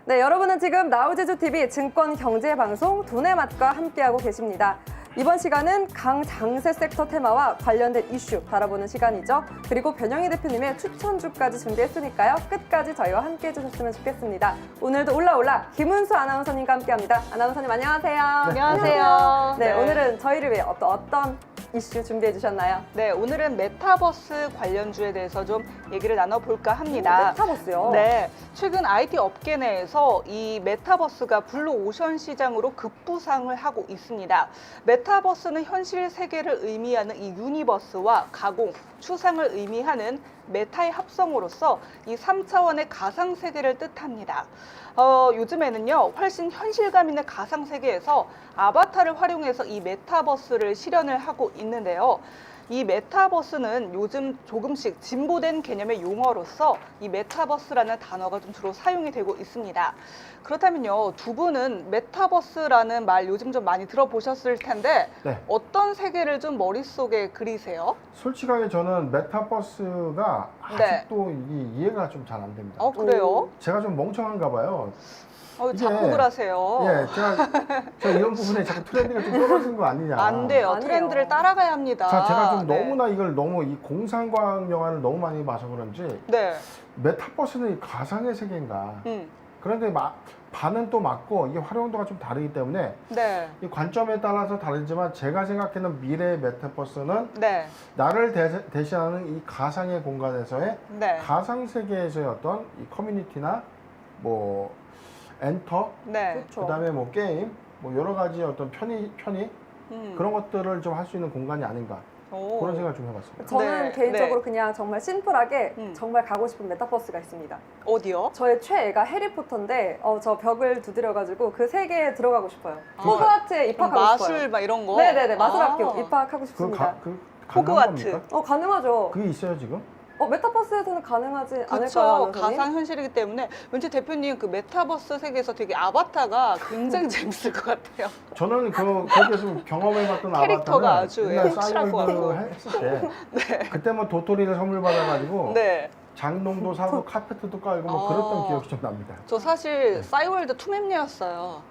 네, 여러분은 지금 나우제주TV 증권경제방송 돈의 맛과 함께하고 계십니다. 이번 시간은 강장세 섹터 테마와 관련된 이슈 바라보는 시간이죠. 그리고 변영희 대표님의 추천주까지 준비했으니까요. 끝까지 저희와 함께해 주셨으면 좋겠습니다. 오늘도 올라올라 김은수 아나운서님과 함께합니다. 아나운서님 안녕하세요. 네, 안녕하세요. 네, 오늘은 저희를 위해 어떤 이슈 준비해 주셨나요? 네, 오늘은 메타버스 관련주에 대해서 좀 얘기를 나눠볼까 합니다. 메타버스요? 네, 최근 IT 업계 내에서 이 메타버스가 블루오션 시장으로 급부상을 하고 있습니다. 메타버스는 현실 세계를 의미하는 이 유니버스와 가공, 추상을 의미하는 메타의 합성으로서 이 3차원의 가상 세계를 뜻합니다. 요즘에는요, 훨씬 현실감 있는 가상 세계에서 아바타를 활용해서 이 메타버스를 실현을 하고 있는데요. 이 메타버스는 요즘 조금씩 진보된 개념의 용어로서 이 메타버스라는 단어가 좀 주로 사용이 되고 있습니다. 그렇다면요, 두 분은 메타버스라는 말 요즘 좀 많이 들어보셨을 텐데 네. 어떤 세계를 좀 머릿속에 그리세요? 솔직하게 저는 메타버스가 네. 아직도 이해가 좀 잘 안 됩니다. 그래요? 제가 좀 멍청한가 봐요. 이게- 자꾸 그러세요. 예, 제가 이런 부분에 자꾸 트렌드가 좀 떨어진 거 아니냐. 안 돼요. 아니에요. 트렌드를 따라가야 합니다. 자, 제가 좀 네. 너무나 이걸 너무 이 공상과학 영화를 너무 많이 봐서 그런지 네. 메타버스는 이 가상의 세계인가. 그런데 반은 또 맞고 이게 활용도가 좀 다르기 때문에 네. 이 관점에 따라서 다르지만 제가 생각하는 미래의 메타버스는 네. 나를 대신하는 이 가상의 공간에서의 네. 가상 세계에서의 어떤 이 커뮤니티나 뭐 엔터, 네. 그렇죠. 그다음에 뭐 게임, 뭐 여러 가지 어떤 편의 음. 그런 것들을 좀 할 수 있는 공간이 아닌가 오. 그런 생각을 좀 해봤습니다. 저는 네, 개인적으로 네. 그냥 정말 심플하게 음. 정말 가고 싶은 메타버스가 있습니다. 어디요? 저의 최애가 해리포터인데 저 벽을 두드려가지고 그 세계에 들어가고 싶어요. 아. 호그와트에 그럼 입학하고 싶어요. 마술 막 이런 거? 네네네, 마술 아. 학교 입학하고 싶습니다. 가능한 호그와트. 겁니까? 가능하죠. 그게 있어요 지금? 메타버스에서는 가능하지 않을까요, 그렇죠. 아나운서님? 가상 현실이기 때문에 왠지 대표님 그 메타버스 세계에서 되게 아바타가 굉장히 재밌을 것 같아요. 저는 거기에서 경험해봤던 캐릭터가 아바타는 아주 옛날 확실할 것 같고. 싸이월드 했을 때 그때 뭐 도토리를 선물 받아가지고 네. 장롱도 사고 카페트도 깔고 뭐 아. 그랬던 기억이 좀 납니다. 저 사실 싸이월드 투맵녀였어요.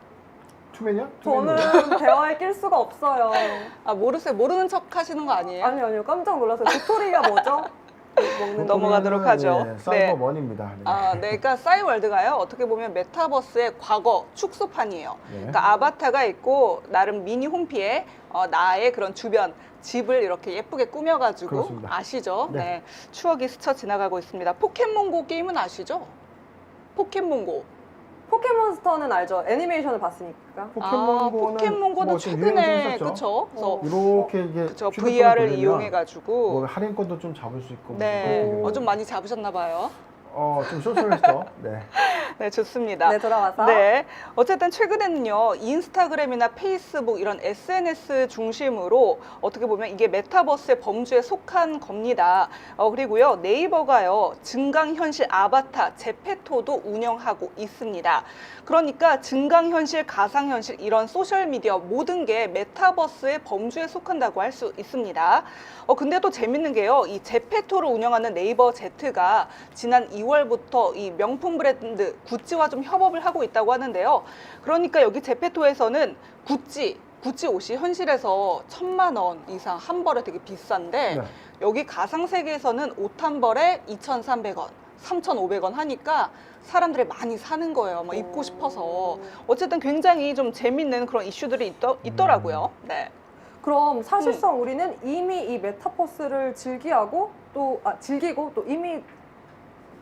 투맨이요? 저는 대화에 낄 수가 없어요. 아, 모르세요? 모르는 척 하시는 거 아니에요? 아니요, 깜짝 놀라서요. 도토리가 뭐죠? 먹는 거. 넘어가도록 하죠. 예, 사이버먼입니다. 네. 아, 네. 그러니까 싸이월드가요. 어떻게 보면 메타버스의 과거 축소판이에요. 네. 그러니까 아바타가 있고 나름 미니 홈피에 나의 그런 주변 집을 이렇게 예쁘게 꾸며가지고 그렇습니다. 아시죠? 네. 네. 추억이 스쳐 지나가고 있습니다. 포켓몬고 게임은 아시죠? 포켓몬고. 포켓몬스터는 알죠? 애니메이션을 봤으니까. 포켓몬고는 포켓몬고는 뭐 지금 유행을 좀 최근에 했었죠. 그렇죠. 그래서 이렇게 이게 그쵸, 휴대폰을 VR을 돌리면 이용해가지고 뭐 할인권도 좀 잡을 수 있고 네, 뭐 좀 많이 잡으셨나 봐요. 좀 쏠쏠했죠. 네. 네, 좋습니다. 네, 돌아와서. 네, 어쨌든 최근에는요, 인스타그램이나 페이스북 이런 SNS 중심으로 어떻게 보면 이게 메타버스의 범주에 속한 겁니다. 그리고요, 네이버가요, 증강현실 아바타 제페토도 운영하고 있습니다. 그러니까 증강현실, 가상현실 이런 소셜미디어 모든 게 메타버스의 범주에 속한다고 할 수 있습니다. 근데 또 재밌는 게요, 이 제페토를 운영하는 네이버 Z가 지난 2월부터 이 명품 브랜드 구찌와 좀 협업을 하고 있다고 하는데요. 그러니까 여기 제페토에서는 구찌 옷이 현실에서 1,000만 원 이상 한 벌에 되게 비싼데 네. 여기 가상 세계에서는 옷 한 벌에 2,300원, 3,500원 하니까 사람들이 많이 사는 거예요. 막 입고 싶어서. 어쨌든 굉장히 좀 재밌는 그런 이슈들이 있더라고요. 네. 그럼 사실상 우리는 이미 이 메타버스를 즐기고 또 이미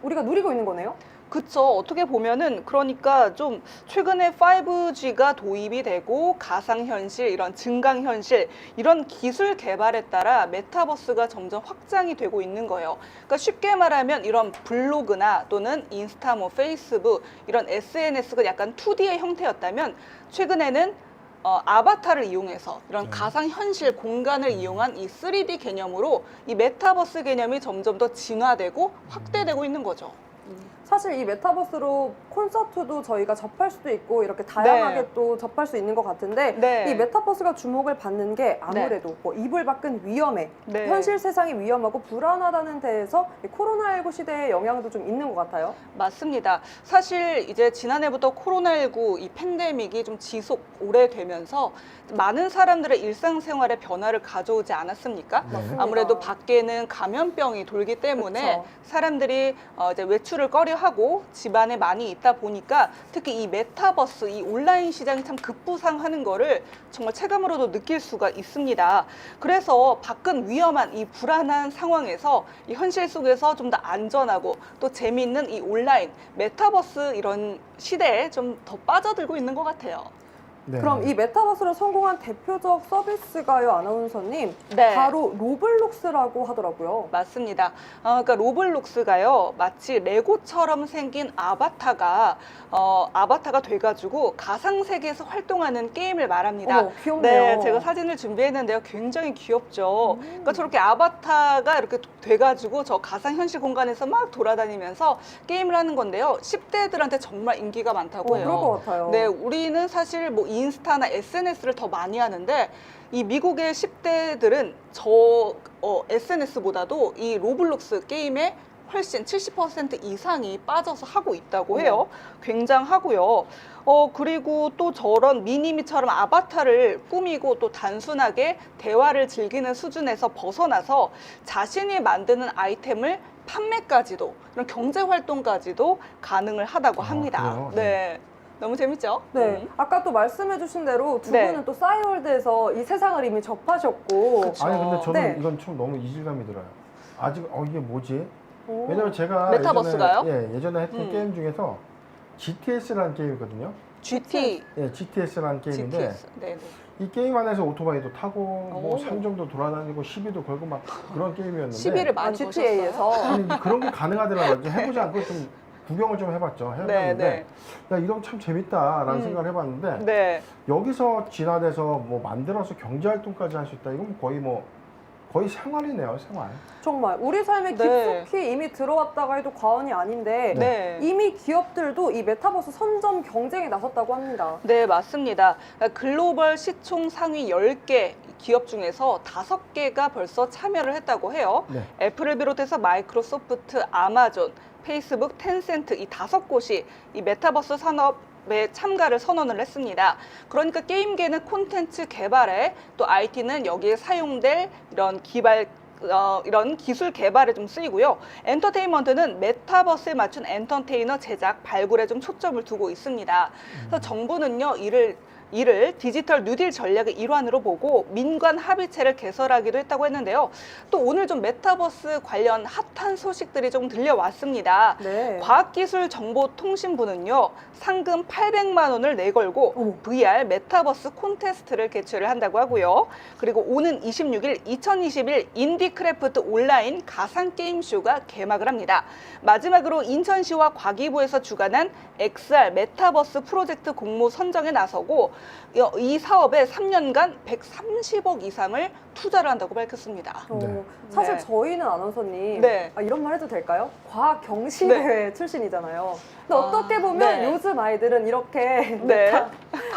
우리가 누리고 있는 거네요? 그쵸. 어떻게 보면은 그러니까 좀 최근에 5G가 도입이 되고 가상현실, 이런 증강현실 이런 기술 개발에 따라 메타버스가 점점 확장이 되고 있는 거예요. 그러니까 쉽게 말하면 이런 블로그나 또는 인스타, 뭐 페이스북 이런 SNS가 약간 2D의 형태였다면 최근에는 아바타를 이용해서 이런 가상현실 공간을 이용한 이 3D 개념으로 이 메타버스 개념이 점점 더 진화되고 확대되고 있는 거죠. 사실 이 메타버스로 콘서트도 저희가 접할 수도 있고 이렇게 다양하게 네. 또 접할 수 있는 것 같은데 네. 이 메타버스가 주목을 받는 게 아무래도 뭐 이불 밖은 위험해, 네. 현실 세상이 위험하고 불안하다는 데에서 이 코로나19 시대의 영향도 좀 있는 것 같아요. 맞습니다. 사실 이제 지난해부터 코로나19 이 팬데믹이 좀 지속 오래되면서 많은 사람들의 일상생활에 변화를 가져오지 않았습니까? 네. 아무래도 밖에는 감염병이 돌기 때문에 그쵸. 사람들이 이제 외출을 꺼려하고 집안에 많이 있다 보니까 특히 이 메타버스, 이 온라인 시장이 참 급부상하는 거를 정말 체감으로도 느낄 수가 있습니다. 그래서 밖은 위험한 이 불안한 상황에서 이 현실 속에서 좀 더 안전하고 또 재미있는 이 온라인 메타버스 이런 시대에 좀 더 빠져들고 있는 것 같아요. 네. 그럼 이 메타버스로 성공한 대표적 서비스가요, 아나운서님? 네. 바로 로블록스라고 하더라고요. 맞습니다. 그러니까 로블록스가요, 마치 레고처럼 생긴 아바타가 돼가지고 가상 세계에서 활동하는 게임을 말합니다. 어머, 귀엽네요. 네, 제가 사진을 준비했는데요, 굉장히 귀엽죠. 그러니까 저렇게 아바타가 이렇게 돼가지고 저 가상 현실 공간에서 막 돌아다니면서 게임을 하는 건데요, 10대들한테 정말 인기가 많다고 해요. 그럴 것 같아요. 네, 우리는 사실 뭐 인스타나 SNS를 더 많이 하는데 이 미국의 10대들은 SNS보다도 이 로블록스 게임에 훨씬 70% 이상이 빠져서 하고 있다고 해요. 굉장하고요. 그리고 또 저런 미니미처럼 아바타를 꾸미고 또 단순하게 대화를 즐기는 수준에서 벗어나서 자신이 만드는 아이템을 판매까지도, 이런 경제 활동까지도 가능을 하다고 합니다. 그래요? 네. 너무 재밌죠? 네, 아까 또 말씀해주신 대로 두 네. 분은 또 싸이월드에서 이 세상을 이미 접하셨고. 그쵸. 아니 근데 저는 네. 이건 좀 너무 이질감이 들어요. 아직 이게 뭐지? 오. 왜냐면 제가 메타버스가요? 예전에 했던 게임 중에서 GTS라는 게임이거든요. GT, 예, GTS라는 게임인데 GTS. 네, 네. 이 게임 안에서 오토바이도 타고 뭐 오. 산정도 돌아다니고 시비도 걸고 막 그런 게임이었는데 시비를 많이 GTA에서. 아니 근데 그런 게 가능하더라고요. 이제 해보지 않고 좀 구경을 좀 해봤죠. 해봤는데 네. 야 이런 거 참 재밌다라는 생각을 해봤는데 네. 여기서 진화돼서 뭐 만들어서 경제 활동까지 할 수 있다. 이건 거의 생활이네요, 생활. 정말 우리 삶에 네. 깊숙이 이미 들어왔다가 해도 과언이 아닌데 네. 이미 기업들도 이 메타버스 선점 경쟁에 나섰다고 합니다. 네, 맞습니다. 그러니까 글로벌 시총 상위 10개 기업 중에서 5개가 벌써 참여를 했다고 해요. 네. 애플을 비롯해서 마이크로소프트, 아마존, 페이스북, 텐센트 이 5곳이 이 메타버스 산업에 참가를 선언을 했습니다. 그러니까 게임계는 콘텐츠 개발에 또 IT는 여기에 사용될 이런 기술 개발에 좀 쓰이고요. 엔터테인먼트는 메타버스에 맞춘 엔터테이너 제작, 발굴에 좀 초점을 두고 있습니다. 그래서 정부는요, 이를 디지털 뉴딜 전략의 일환으로 보고 민관 합의체를 개설하기도 했다고 했는데요. 또 오늘 좀 메타버스 관련 핫한 소식들이 좀 들려왔습니다. 네. 과학기술정보통신부는요, 상금 800만 원을 내걸고 어머. VR 메타버스 콘테스트를 개최를 한다고 하고요. 그리고 오는 26일 2021 인디크래프트 온라인 가상게임쇼가 개막을 합니다. 마지막으로 인천시와 과기부에서 주관한 XR 메타버스 프로젝트 공모 선정에 나서고 이 사업에 3년간 130억 이상을 투자를 한다고 밝혔습니다. 네. 사실 네. 저희는 아나운서님 네. 이런 말 해도 될까요? 과학 경시대회 출신이잖아요. 근데 어떻게 보면 네. 요즘 아이들은 이렇게 네.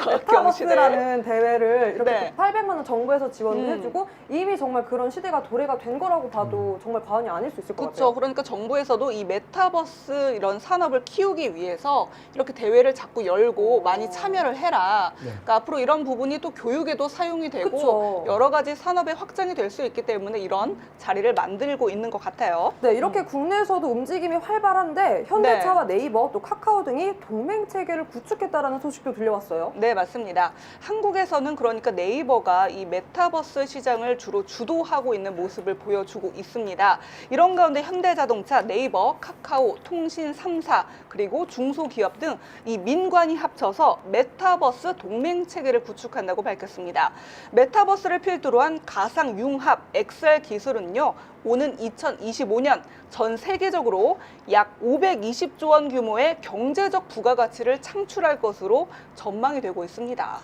메타버스라는 대회를 이렇게 네. 800만 원 정부에서 지원을 음. 해주고 이미 정말 그런 시대가 도래가 된 거라고 봐도 정말 과언이 아닐 수 있을 것 그렇죠. 같아요. 그러니까 정부에서도 이 메타버스 이런 산업을 키우기 위해서 이렇게 대회를 자꾸 열고 많이 참여를 해라. 네. 그러니까 앞으로 이런 부분이 또 교육에도 사용이 되고 그쵸. 여러 가지 산업의 확장이 될 수 있기 때문에 이런 자리를 만들고 있는 것 같아요. 네, 이렇게 국내에서도 움직임이 활발한데 현대차와 네이버 또 카카오 등이 동맹 체계를 구축했다라는 소식도 들려왔어요. 네, 맞습니다. 한국에서는 그러니까 네이버가 이 메타버스 시장을 주로 주도하고 있는 모습을 보여주고 있습니다. 이런 가운데 현대자동차, 네이버, 카카오, 통신 3사, 그리고 중소기업 등 이 민관이 합쳐서 메타버스 동맹 체계를 구축한다고 밝혔습니다. 메타버스를 필두로 한 가상 융합 XR 기술은요, 오는 2025년 전 세계적으로 약 520조 원 규모의 경제적 부가가치를 창출할 것으로 전망이 되고 있습니다.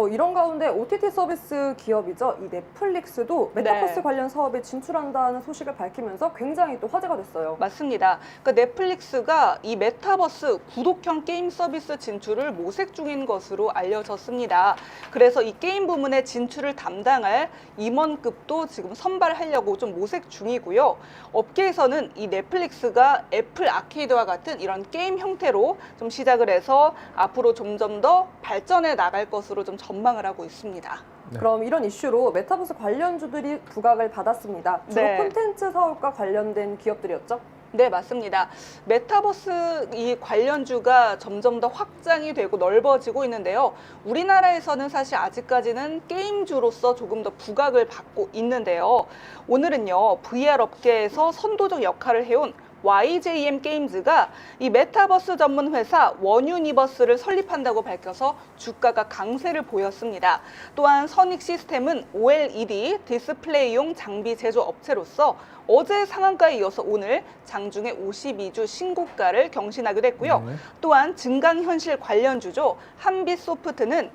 이런 가운데 OTT 서비스 기업이죠. 이 넷플릭스도 메타버스 네. 관련 사업에 진출한다는 소식을 밝히면서 굉장히 또 화제가 됐어요. 맞습니다. 그러니까 넷플릭스가 이 메타버스 구독형 게임 서비스 진출을 모색 중인 것으로 알려졌습니다. 그래서 이 게임 부문의 진출을 담당할 임원급도 지금 선발하려고 좀 모색 중이고요. 업계에서는 이 넷플릭스가 애플 아케이드와 같은 이런 게임 형태로 좀 시작을 해서 앞으로 점점 더 발전해 나갈 것으로 좀 전망을 하고 있습니다. 네. 그럼 이런 이슈로 메타버스 관련주들이 부각을 받았습니다. 주로 네. 콘텐츠 사업과 관련된 기업들이었죠? 네, 맞습니다. 메타버스 이 관련주가 점점 더 확장이 되고 넓어지고 있는데요. 우리나라에서는 사실 아직까지는 게임주로서 조금 더 부각을 받고 있는데요. 오늘은요, VR 업계에서 선도적 역할을 해온 YJM 게임즈가 이 메타버스 전문 회사 원유니버스를 설립한다고 밝혀서 주가가 강세를 보였습니다. 또한 선익 시스템은 OLED 디스플레이용 장비 제조 업체로서 어제 상한가에 이어서 오늘 장중에 52주 신고가를 경신하기도 했고요. 네. 또한 증강현실 관련주죠. 한빛소프트는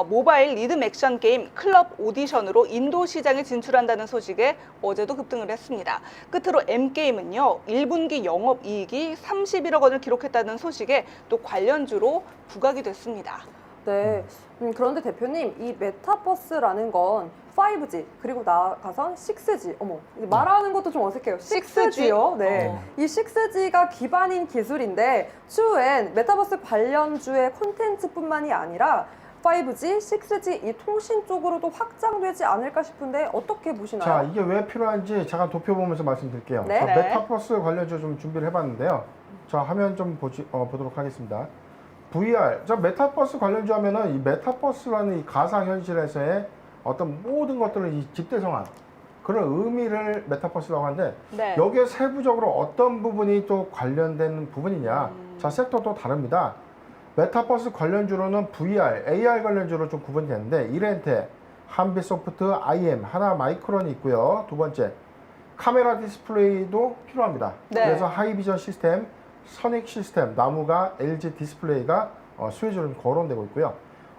모바일 리듬 액션 게임 클럽 오디션으로 인도 시장에 진출한다는 소식에 어제도 급등을 했습니다. 끝으로 M게임은요. 1분기 영업이익이 31억 원을 기록했다는 소식에 또 관련주로 부각이 됐습니다. 네. 그런데 대표님, 이 메타버스라는 건 5G, 그리고 나아가선 6G. 어머, 말하는 것도 좀 어색해요. 6G요? 네. 이 6G가 기반인 기술인데, 추후엔 메타버스 관련주의 콘텐츠뿐만이 아니라 5G, 6G 이 통신 쪽으로도 확장되지 않을까 싶은데 어떻게 보시나요? 자, 이게 왜 필요한지 잠깐 도표 보면서 말씀드릴게요. 네. 자, 네. 메타버스 관련주 좀 준비를 해봤는데요. 자, 화면 좀 보도록 하겠습니다. VR, 자, 메타버스 관련주 하면은 이 메타버스라는 이 가상현실에서의 어떤 모든 것들을 이 집대성한 그런 의미를 메타버스라고 하는데 네. 여기에 세부적으로 어떤 부분이 또 관련된 부분이냐. 자, 섹터도 다릅니다. 메타버스 관련주로는 VR, AR 관련주로 좀 구분이 되는데 이렌테, 한빛소프트, IM, 하나마이크론이 있고요. 두 번째, 카메라 디스플레이도 필요합니다. 네. 그래서 하이비전 시스템, 선익 시스템, 나무가 LG 디스플레이가 수혜주로 거론되고 있고요.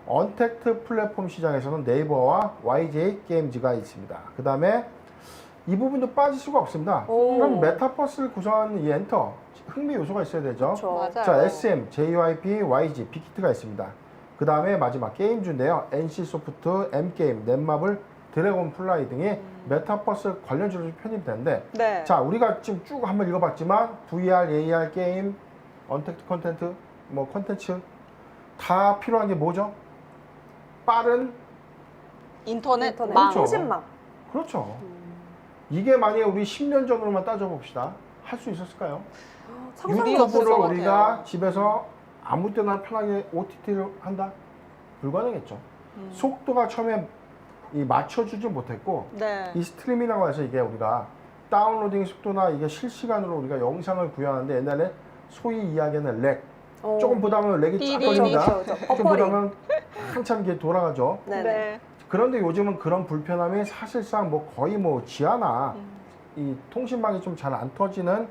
언택트 플랫폼 시장에서는 네이버와 YJ 게임즈가 있습니다. 그 다음에 이 부분도 빠질 수가 없습니다. 오. 그럼 메타버스를 구성하는 이 엔터, 흥미 요소가 있어야 되죠. 그렇죠. 맞아요. 자, SM, JYP, YG, 빅히트가 있습니다. 그 다음에 마지막 게임주인데요. NC소프트, M게임, 넷마블, 드래곤 플라이 등이 메타버스 관련주로 편입이 되는데 네. 자, 우리가 지금 쭉 한번 읽어봤지만 VR, AR 게임, 언택트 콘텐츠, 콘텐츠 다 필요한 게 뭐죠? 빠른 인터넷, 인터넷, 망. 그렇죠. 통신망. 그렇죠. 이게 만약에 우리 10년 전으로만 따져봅시다. 할 수 있었을까요? 상상도 유리가 없을 없을 것 것 같아요. 우리가 집에서 아무 때나 편하게 OTT를 한다? 불가능했죠. 속도가 처음에 맞춰주지 못했고 네. 이 스트리밍이라고 해서 이게 우리가 다운로딩 속도나 이게 실시간으로 우리가 영상을 구현하는데 옛날에 소위 이야기하는 렉 조금 보다 보면 렉이 쫙 띠리리. 걸립니다. 그렇죠, 그렇죠. 좀 보다 보면 한참 이게 돌아가죠. 네네. 네. 그런데 요즘은 그런 불편함이 사실상 거의 지하나 이 통신망이 좀 잘 안 터지는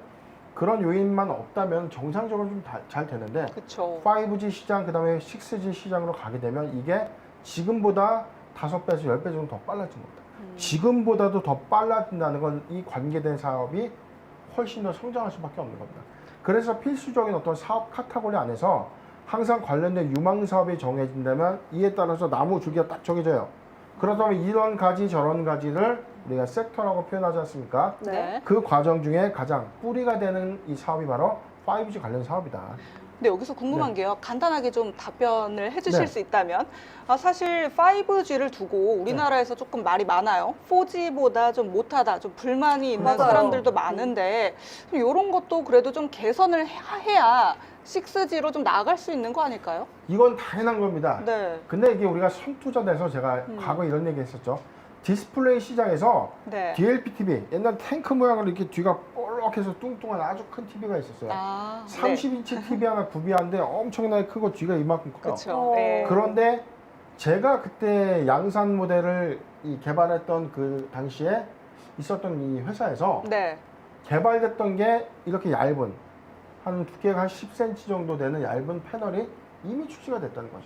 그런 요인만 없다면 정상적으로 좀 잘 되는데 그렇죠. 5G 시장 그다음에 6G 시장으로 가게 되면 이게 지금보다 5배에서 10배 정도 더 빨라진 겁니다. 지금보다도 더 빨라진다는 건 이 관계된 사업이 훨씬 더 성장할 수밖에 없는 겁니다. 그래서 필수적인 어떤 사업 카테고리 안에서 항상 관련된 유망 사업이 정해진다면 이에 따라서 나무 줄기가 딱 정해져요. 그렇다면 이런 가지 저런 가지를 우리가 섹터라고 표현하지 않습니까? 네. 네. 그 과정 중에 가장 뿌리가 되는 이 사업이 바로 5G 관련 사업이다. 근데 여기서 궁금한 게요. 간단하게 좀 답변을 해주실 네. 수 있다면 사실 5G를 두고 우리나라에서 조금 말이 많아요. 4G보다 좀 못하다, 좀 불만이 있는 맞아요. 사람들도 많은데 이런 것도 그래도 좀 개선을 해야 6G로 좀 나아갈 수 있는 거 아닐까요? 이건 당연한 겁니다. 네. 근데 이게 우리가 선투자돼서 제가 과거 이런 얘기 했었죠. 디스플레이 시장에서 네. DLP TV, 옛날 탱크 모양으로 이렇게 뒤가 볼록해서 뚱뚱한 아주 큰 TV가 있었어요. 아, 30인치 TV 하나 구비하는데 엄청나게 크고 뒤가 이만큼 커요. 그렇죠. 어. 네. 그런데 제가 그때 양산 모델을 개발했던 그 당시에 있었던 이 회사에서 네. 개발됐던 게 이렇게 얇은 한 두께가 한 10cm 정도 되는 얇은 패널이 이미 출시가 됐다는 거죠.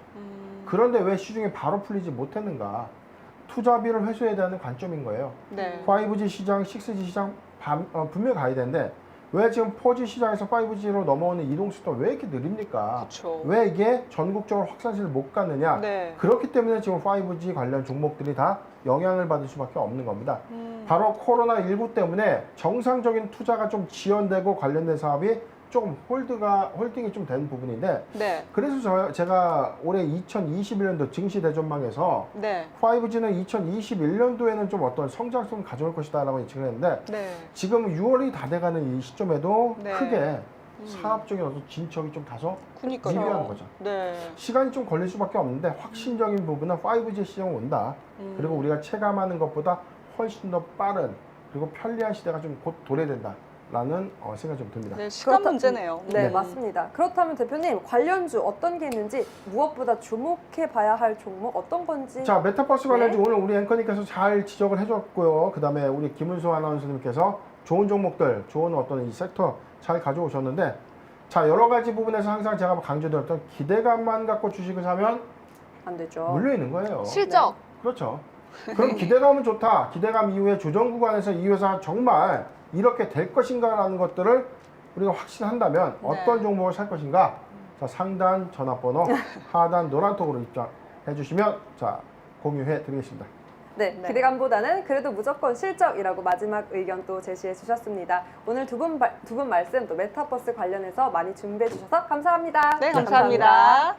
그런데 왜 시중에 바로 풀리지 못했는가? 투자비를 회수해야 되는 관점인 거예요. 네. 5G 시장, 6G 시장 분명히 가야 되는데 왜 지금 4G 시장에서 5G로 넘어오는 이동 속도가 왜 이렇게 느립니까? 그렇죠. 왜 이게 전국적으로 확산세를 못 가느냐? 네. 그렇기 때문에 지금 5G 관련 종목들이 다 영향을 받을 수밖에 없는 겁니다. 바로 코로나19 때문에 정상적인 투자가 좀 지연되고 관련된 사업이 조금 홀딩이 좀 된 부분인데 네. 그래서 제가 올해 2021년도 증시 대전망에서 네. 5G는 2021년도에는 좀 어떤 성장성을 가져올 것이다 라고 예측을 했는데 네. 지금 6월이 다 돼가는 이 시점에도 네. 크게 사업적인 어떤 진척이 좀 다소 그러니까요. 미비한 거죠. 네. 시간이 좀 걸릴 수밖에 없는데 확신적인 부분은 5G 시장은 온다. 그리고 우리가 체감하는 것보다 훨씬 더 빠른 그리고 편리한 시대가 좀 곧 도래된다. 라는 생각이 좀 듭니다. 네, 시간 문제네요. 네, 맞습니다. 그렇다면 대표님, 관련주 어떤 게 있는지 무엇보다 주목해 봐야 할 종목 어떤 건지. 자, 메타버스 관련주 네. 오늘 우리 앵커님께서 잘 지적을 해줬고요. 그 다음에 우리 김은수 아나운서님께서 좋은 종목들, 좋은 어떤 이 섹터 잘 가져오셨는데, 자, 여러 가지 부분에서 항상 제가 강조드렸던 기대감만 갖고 주식을 사면 안 되죠. 물려 있는 거예요. 실적. 그렇죠. 그럼 기대감은 좋다. 기대감 이후에 조정 구간에서 이 회사 정말 이렇게 될 것인가라는 것들을 우리가 확신한다면 어떤 종목을 살 것인가? 자, 상단 전화번호, 하단 노란톡으로 입장해 주시면 자, 공유해 드리겠습니다. 네, 기대감보다는 그래도 무조건 실적이라고 마지막 의견 또 제시해 주셨습니다. 오늘 두 분 말씀 또 메타버스 관련해서 많이 준비해 주셔서 감사합니다. 네, 감사합니다.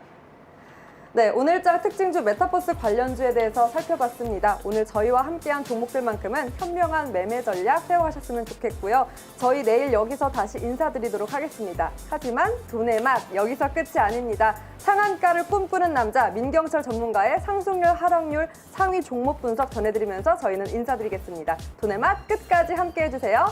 네, 오늘자 특징주 메타버스 관련주에 대해서 살펴봤습니다. 오늘 저희와 함께한 종목들만큼은 현명한 매매 전략 세워가셨으면 좋겠고요. 저희 내일 여기서 다시 인사드리도록 하겠습니다. 하지만 돈의 맛 여기서 끝이 아닙니다. 상한가를 꿈꾸는 남자 민경철 전문가의 상승률, 하락률, 상위 종목 분석 전해드리면서 저희는 인사드리겠습니다. 돈의 맛 끝까지 함께해 주세요.